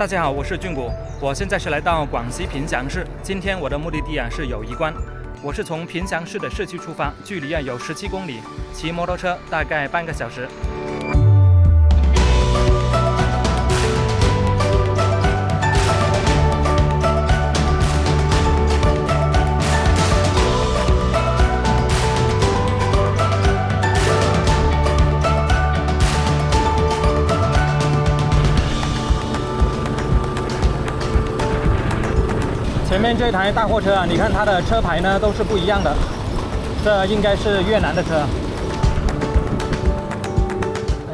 大家好，我是俊谷，我现在是来到广西萍乡市。今天我的目的地是友谊关。我是从萍乡市的市区出发，距离有17公里，骑摩托车大概半个小时。前面这台大货车啊，你看它的车牌呢都是不一样的，这应该是越南的车。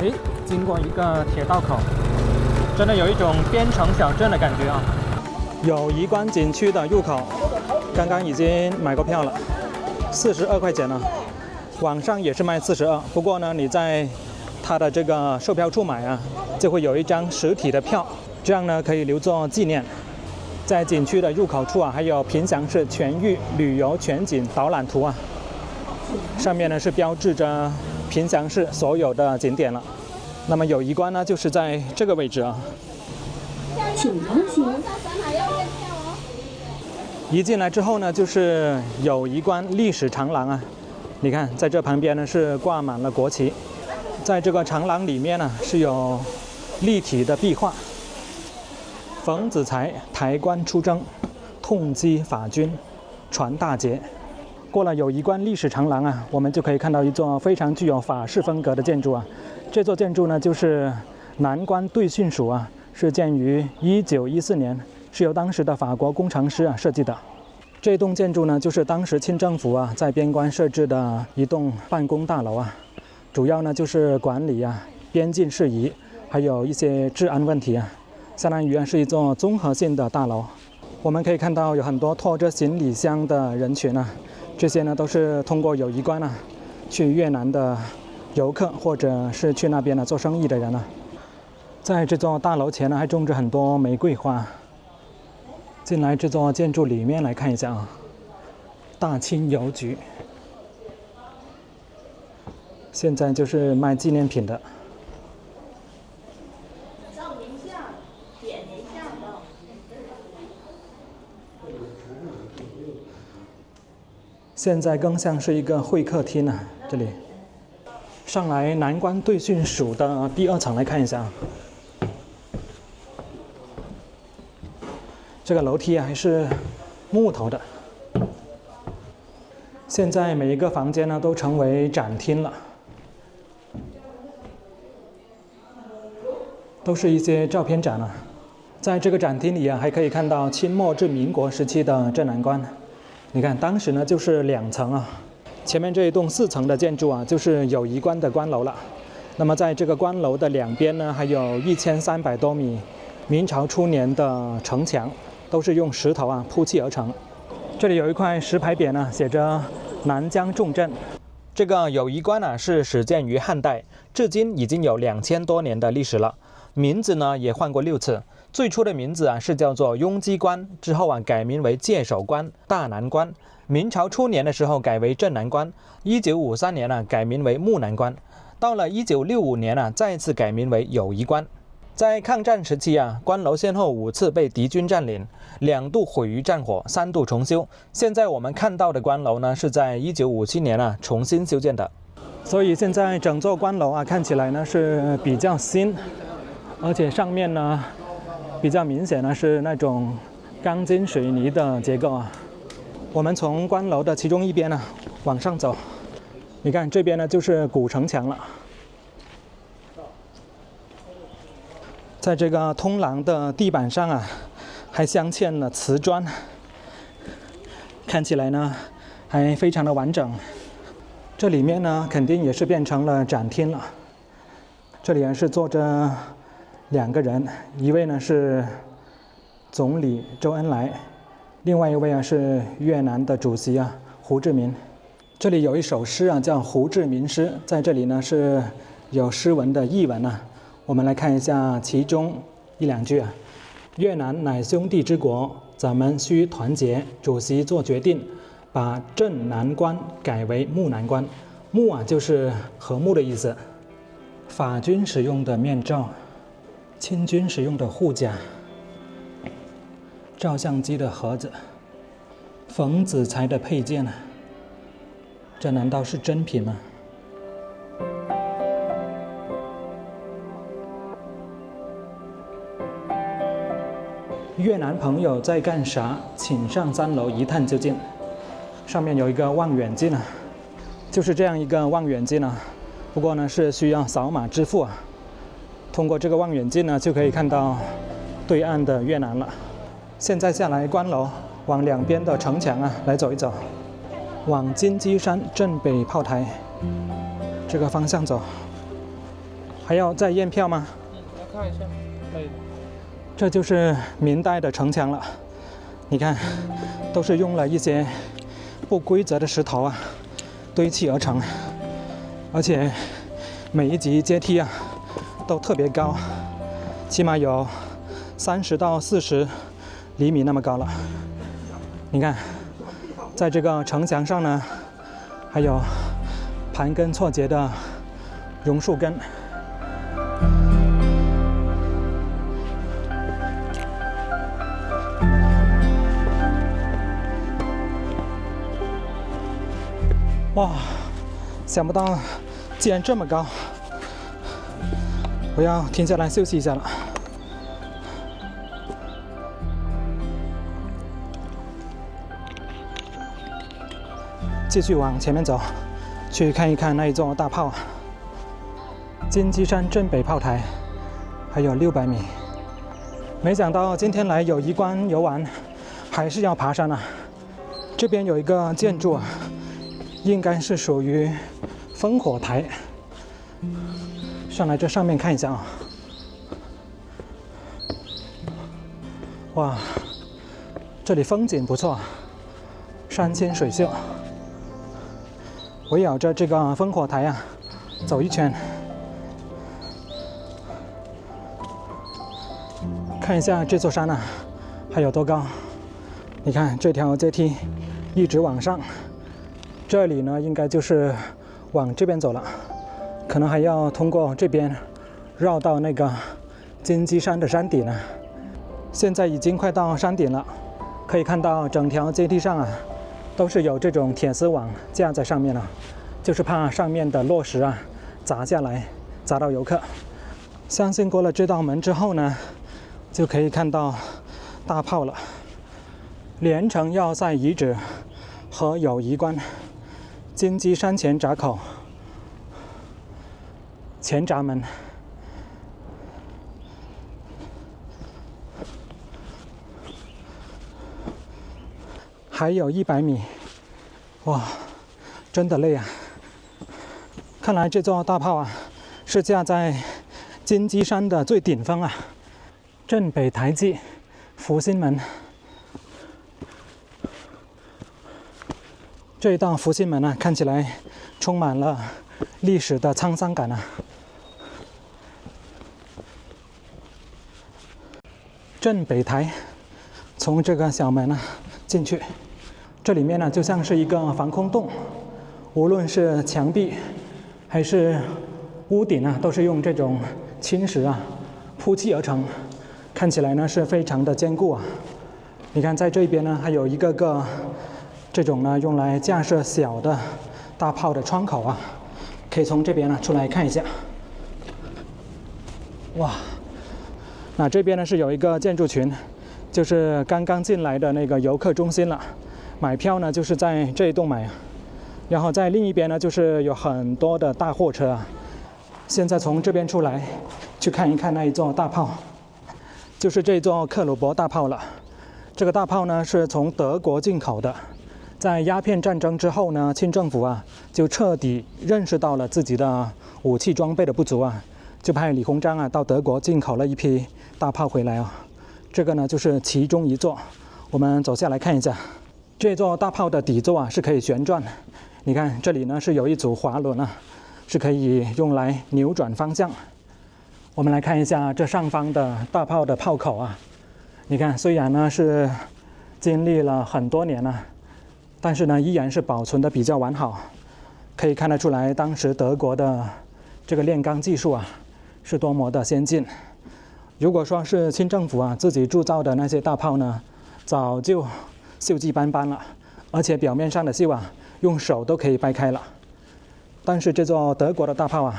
哎，经过一个铁道口，真的有一种边城小镇的感觉啊。友谊关景区的入口，刚刚已经买过票了，42块钱了。网上也是卖42，不过呢，你在它的这个售票处买啊，就会有一张实体的票，这样呢可以留作纪念。在景区的入口处啊，还有萍乡市全域旅游全景导览图啊，上面呢是标志着萍乡市所有的景点了。那么友谊关呢，就是在这个位置啊。请通行。一进来之后呢，就是友谊关历史长廊啊。你看，在这旁边呢是挂满了国旗，在这个长廊里面呢是有立体的壁画。冯子材抬棺出征，痛击法军，传大捷。过了友谊关历史长廊啊，我们就可以看到一座非常具有法式风格的建筑啊。这座建筑呢，就是南关对训署啊，是建于1914年，是由当时的法国工程师设计的。这栋建筑呢，就是当时清政府在边关设置的一栋办公大楼啊，主要呢就是管理边境事宜，还有一些治安问题啊。相当于是一座综合性的大楼。我们可以看到有很多拖着行李箱的人群啊，这些呢都是通过友谊关去越南的游客，或者是去那边做生意的人啊。在这座大楼前呢，还种着很多玫瑰花。进来这座建筑里面来看一下啊，大清邮局，现在就是卖纪念品的。现在更像是一个会客厅啊，这里。上来南关对训署的第2层来看一下，这个楼梯还是木头的。现在每一个房间呢都成为展厅了，都是一些照片展啊。在这个展厅里还可以看到清末至民国时期的镇南关。你看，当时呢就是2层啊，前面这一栋4层的建筑就是友谊关的关楼了。那么在这个关楼的两边呢，还有1300多米明朝初年的城墙，都是用石头铺砌而成。这里有一块石牌匾写着南疆重镇。这个友谊关是始建于汉代，至今已经有2000多年的历史了，名字呢也换过6次。最初的名字是叫做雍基关，之后改名为界首关、大南关。明朝初年的时候改为镇南关，1953年改名为木南关，到了1965年再次改名为友谊关。在抗战时期关楼先后5次被敌军占领，2度毁于战火，3度重修。现在我们看到的关楼呢，是在1957年重新修建的。所以现在整座关楼看起来呢是比较新，而且上面呢比较明显是那种钢筋水泥的结构我们从关楼的其中一边往上走，你看这边呢就是古城墙了。在这个通廊的地板上还镶嵌了瓷砖，看起来呢还非常的完整。这里面呢肯定也是变成了展厅了。这里是坐着2个人，一位呢是总理周恩来，另外一位是越南的主席胡志明。这里有一首诗叫胡志明诗，在这里呢是有诗文的译文我们来看一下其中1、2句越南乃兄弟之国，咱们需团结。主席做决定，把镇南关改为木南关。木就是和睦的意思。法军使用的面罩，清军使用的护甲，照相机的盒子，冯子材的配件啊，这难道是真品吗？越南朋友在干啥？请上3楼一探究竟。上面有一个望远镜啊，就是这样一个望远镜啊，不过呢是需要扫码支付啊。通过这个望远镜呢，就可以看到对岸的越南了。现在下来关楼，往两边的城墙啊来走一走，往金鸡山镇北炮台这个方向走。还要再验票吗？要看一下，可以。这就是明代的城墙了，你看，都是用了一些不规则的石头啊堆砌而成，而且每一级阶梯啊都特别高，起码有30到40厘米那么高了。你看，在这个城墙上呢，还有盘根错节的榕树根。哇，想不到竟然这么高！我要停下来休息一下了。继续往前面走，去看一看那一座大炮。金鸡山镇北炮台，还有600米。没想到今天来友谊关游玩，还是要爬山啊！这边有一个建筑啊。应该是属于烽火台，上来这上面看一下啊。哇，这里风景不错，山清水秀。围绕着这个烽火台啊，走一圈，看一下这座山啊，还有多高？你看这条阶梯一直往上。这里呢，应该就是往这边走了，可能还要通过这边绕到那个金鸡山的山顶呢。现在已经快到山顶了，可以看到整条阶梯上啊，都是有这种铁丝网架在上面了，就是怕上面的落石啊砸下来，砸到游客。相信过了这道门之后呢，就可以看到大炮了。连城要塞遗址和友谊关。金鸡山前闸口，前闸门，还有100米，哇，真的累啊！看来这座大炮啊，是架在金鸡山的最顶峰啊，镇北台记，福兴门。这一道福兴门啊，看起来充满了历史的沧桑感啊。镇北台，从这个小门啊进去，这里面呢就像是一个防空洞，无论是墙壁还是屋顶啊，都是用这种青石啊铺砌而成，看起来呢是非常的坚固啊。你看在这边呢，还有一个个。这种呢，用来架设小的大炮的窗口啊，可以从这边呢出来看一下。哇，那这边呢是有一个建筑群，就是刚刚进来的那个游客中心了。买票呢就是在这一栋买，然后在另一边呢就是有很多的大货车啊。现在从这边出来，去看一看那一座大炮，就是这座克虏伯大炮了。这个大炮呢是从德国进口的。在鸦片战争之后呢，清政府啊就彻底认识到了自己的武器装备的不足啊，就派李鸿章啊到德国进口了一批大炮回来啊。这个呢就是其中一座，我们走下来看一下。这座大炮的底座啊是可以旋转，你看这里呢是有一组滑轮啊，是可以用来扭转方向。我们来看一下这上方的大炮的炮口啊，你看虽然呢是经历了很多年了。但是呢，依然是保存的比较完好，可以看得出来，当时德国的这个炼钢技术啊，是多么的先进。如果说是清政府啊自己铸造的那些大炮呢，早就锈迹斑斑了，而且表面上的锈啊，用手都可以掰开了。但是这座德国的大炮啊，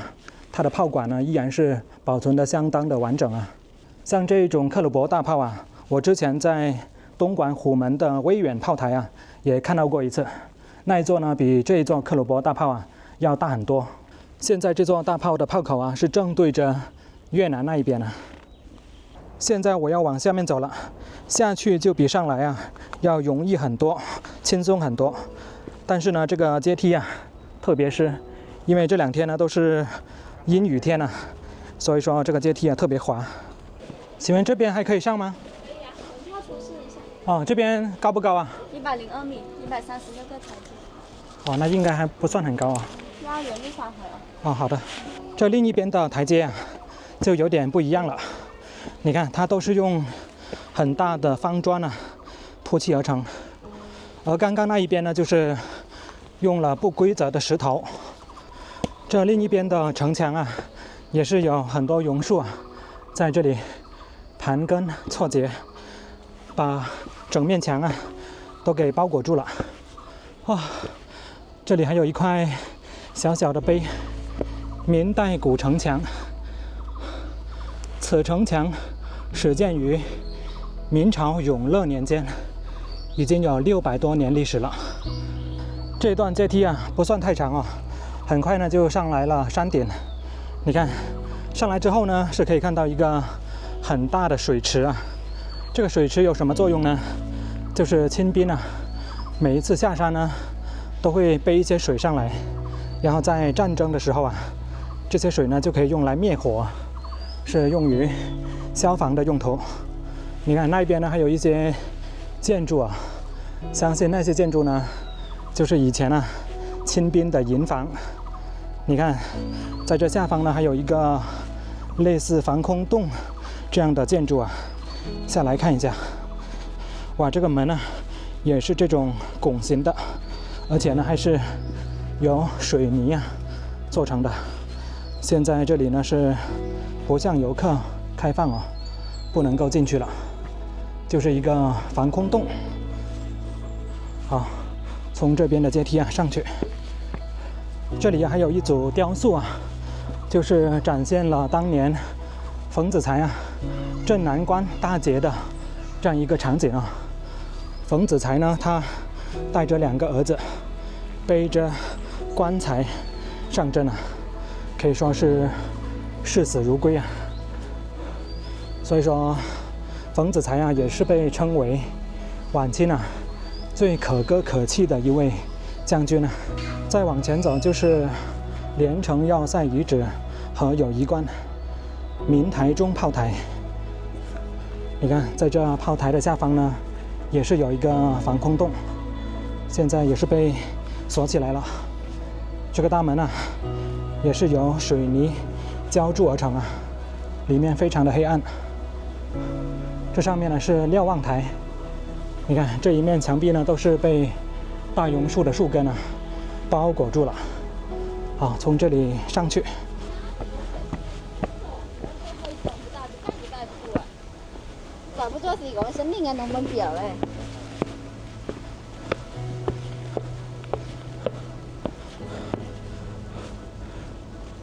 它的炮管呢依然是保存得相当的完整啊。像这种克虏伯大炮啊，我之前在东莞虎门的威远炮台啊也看到过一次，那一座呢比这一座克虏伯大炮啊要大很多。现在这座大炮的炮口啊是正对着越南那一边啊。现在我要往下面走了，下去就比上来啊要容易很多，轻松很多。但是呢，这个阶梯啊特别湿，因为这2天呢都是阴雨天啊，所以说这个阶梯啊特别滑。请问这边还可以上吗？可以啊，我们要出示一下。哦，这边高不高啊102米，136个台阶。哦，那应该还不算很高啊。压圆就3回了。哦，好的。这另一边的台阶啊就有点不一样了。你看，它都是用很大的方砖啊铺砌而成，而刚刚那一边呢，就是用了不规则的石头。这另一边的城墙啊，也是有很多榕树啊，在这里盘根错节，把整面墙啊都给包裹住了。哇，这里还有一块小小的碑，明代古城墙。此城墙始建于明朝永乐年间，已经有600多年历史了。这段阶梯啊不算太长哦，很快呢就上来了山顶。你看，上来之后呢是可以看到一个很大的水池啊。这个水池有什么作用呢？就是清兵啊，每一次下山呢都会背一些水上来，然后在战争的时候啊，这些水呢就可以用来灭火。是用于消防的用途。你看那边呢还有一些建筑啊，相信那些建筑呢就是以前啊清兵的营房。你看在这下方呢还有一个类似防空洞这样的建筑啊，下来看一下。哇，这个门呢也是这种拱形的，而且呢还是由水泥啊做成的。现在这里呢是不向游客开放哦，不能够进去了，就是一个防空洞。好，从这边的阶梯啊上去。这里还有一组雕塑啊，就是展现了当年冯子材啊镇南关大捷的这样一个场景啊。冯子材呢，他带着2个儿子，背着棺材上阵啊，可以说是视死如归啊。所以说冯子材啊也是被称为晚清啊最可歌可泣的一位将军啊。再往前走就是连城要塞遗址和友谊关、明台中炮台。你看在这炮台的下方呢也是有一个防空洞，现在也是被锁起来了。这个大门啊也是由水泥浇筑而成啊，里面非常的黑暗。这上面呢是瞭望台，你看这一面墙壁呢都是被大榕树的树根啊包裹住了。好，从这里上去。找不做是講生命嘅農民表咧。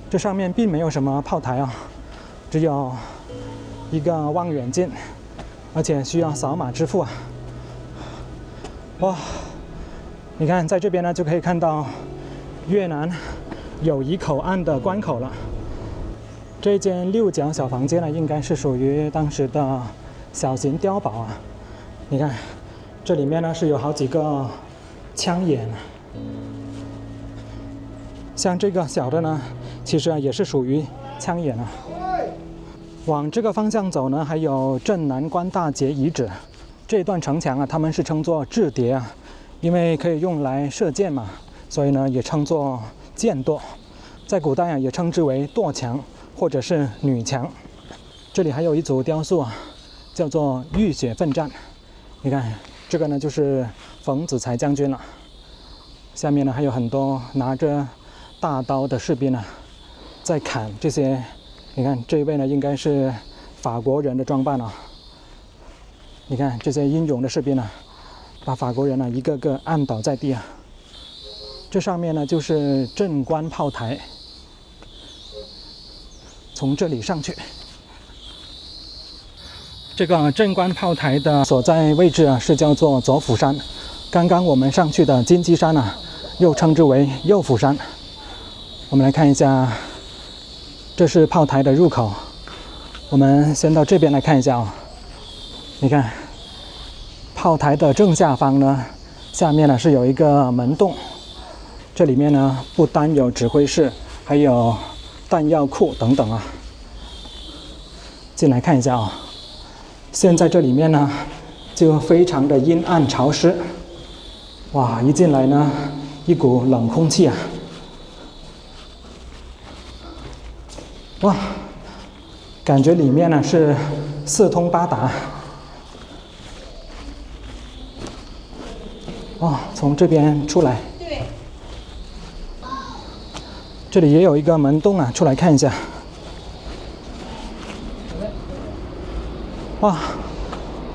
这上面并没有什么炮台啊，只有一个望远镜，而且需要扫码支付啊。哇，你看在这边呢就可以看到越南友谊口岸的关口了。这间6角小房间呢，应该是属于当时的小型碉堡啊。你看这里面呢是有好几个枪眼，像这个小的呢其实也是属于枪眼啊。往这个方向走呢，还有镇南关大捷遗址。这段城墙啊，他们是称作雉叠啊，因为可以用来射箭嘛，所以呢也称作箭垛。在古代啊，也称之为垛墙或者是女墙。这里还有一组雕塑啊，叫做浴血奋战。你看这个呢就是冯子材将军了。下面呢还有很多拿着大刀的士兵啊，在砍这些。你看这一位呢应该是法国人的装扮啊。你看这些英勇的士兵啊，把法国人啊一个个按倒在地啊。这上面呢就是正官炮台，从这里上去。这个正官炮台的所在位置啊是叫做左釜山，刚刚我们上去的金鸡山啊，又称之为右釜山。我们来看一下，这是炮台的入口。我们先到这边来看一下你看，炮台的正下方呢，下面呢是有一个门洞，这里面呢不单有指挥室，还有弹药库等等啊。进来看一下现在这里面呢就非常的阴暗潮湿，哇，一进来呢一股冷空气啊，哇，感觉里面呢是四通八达。从这边出来，这里也有一个门洞啊，出来看一下。哇，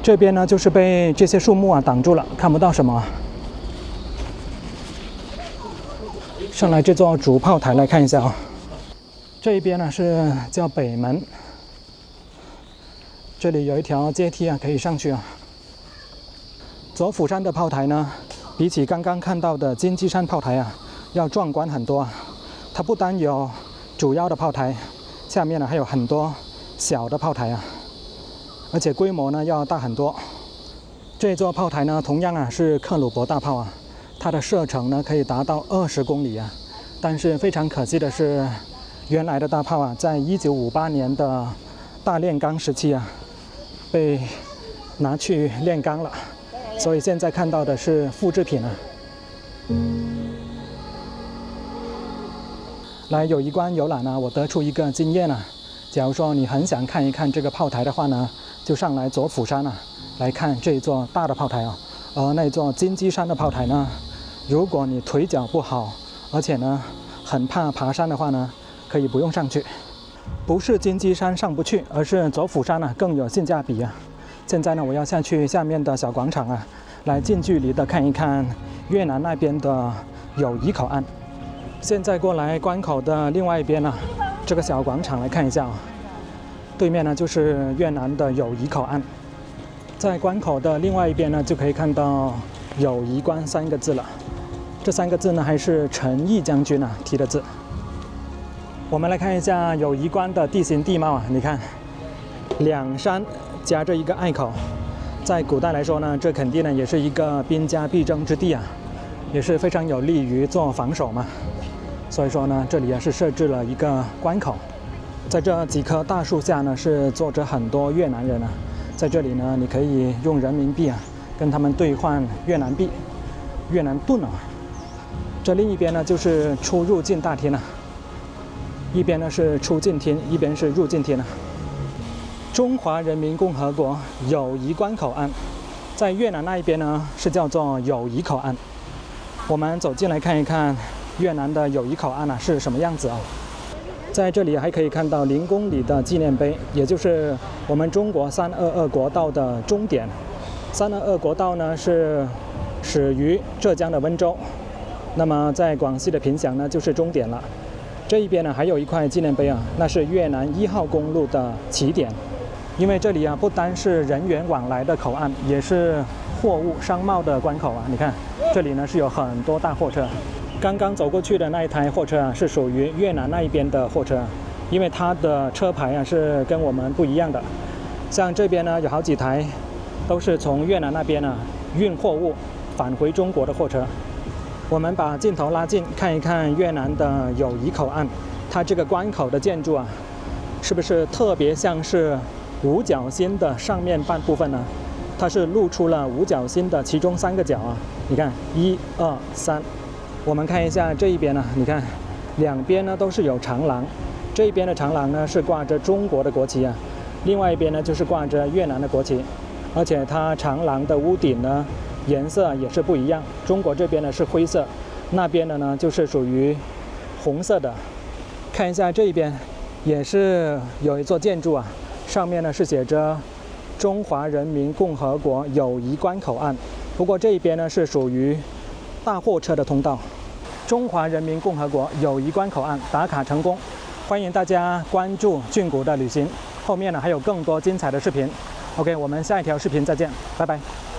这边呢就是被这些树木啊挡住了，看不到什么。上来这座主炮台来看一下这一边呢是叫北门，这里有一条阶梯啊，可以上去啊。左釜山的炮台呢，比起刚刚看到的金鸡山炮台啊，要壮观很多啊。它不单有主要的炮台，下面呢还有很多小的炮台啊，而且规模呢要大很多。这座炮台呢，同样啊是克虏伯大炮啊，它的射程呢可以达到20公里啊。但是非常可惜的是，原来的大炮啊，在1958年的大炼钢时期啊，被拿去炼钢了。所以现在看到的是复制品啊。来友谊关游览呢，我得出一个经验啊，假如说你很想看一看这个炮台的话呢，就上来左釜山啊，来看这一座大的炮台啊。而那座金鸡山的炮台呢，如果你腿脚不好，而且呢很怕爬山的话呢，可以不用上去。不是金鸡山上不去，而是左釜山啊更有性价比啊。现在呢，我要下去下面的小广场啊，来近距离的看一看越南那边的友谊口岸。现在过来关口的另外一边呢，这个小广场来看一下对面呢就是越南的友谊口岸。在关口的另外一边呢，就可以看到友谊关3个字了。这3个字呢，还是陈毅将军提的字。我们来看一下友谊关的地形地貌啊，你看，两山夹着一个隘口，在古代来说呢，这肯定呢也是一个兵家必争之地啊，也是非常有利于做防守嘛。所以说呢，这里也是设置了一个关口。在这几棵大树下呢，是坐着很多越南人啊。在这里呢，你可以用人民币啊，跟他们兑换越南币、越南盾啊。这另一边呢，就是出入境大厅啊。一边呢是出境厅，一边是入境厅啊。中华人民共和国友谊关口岸，在越南那一边呢是叫做友谊口岸。我们走进来看一看越南的友谊口岸是什么样子啊。在这里还可以看到0公里的纪念碑，也就是我们中国322国道的终点。322国道呢是始于浙江的温州，那么在广西的凭祥呢就是终点了。这一边呢还有一块纪念碑啊，那是越南1号公路的起点。因为这里啊不单是人员往来的口岸，也是货物商贸的关口啊。你看这里呢是有很多大货车，刚刚走过去的那一台货车啊是属于越南那一边的货车，因为它的车牌啊是跟我们不一样的。像这边呢有好几台都是从越南那边运货物返回中国的货车。我们把镜头拉近看一看越南的友谊口岸，它这个关口的建筑啊，是不是特别像是五角星的上面半部分呢？它是露出了五角星的其中3个角啊。你看1、2、3。我们看一下这一边呢，你看两边呢都是有长廊，这一边的长廊呢是挂着中国的国旗啊，另外一边呢就是挂着越南的国旗，而且它长廊的屋顶呢颜色也是不一样，中国这边呢是灰色，那边的呢就是属于红色的。看一下这一边，也是有一座建筑啊，上面呢是写着中华人民共和国友谊关口岸。不过这一边呢是属于大货车的通道。中华人民共和国友谊关口岸打卡成功，欢迎大家关注俊谷的旅行。后面呢还有更多精彩的视频。OK， 我们下一条视频再见，拜拜。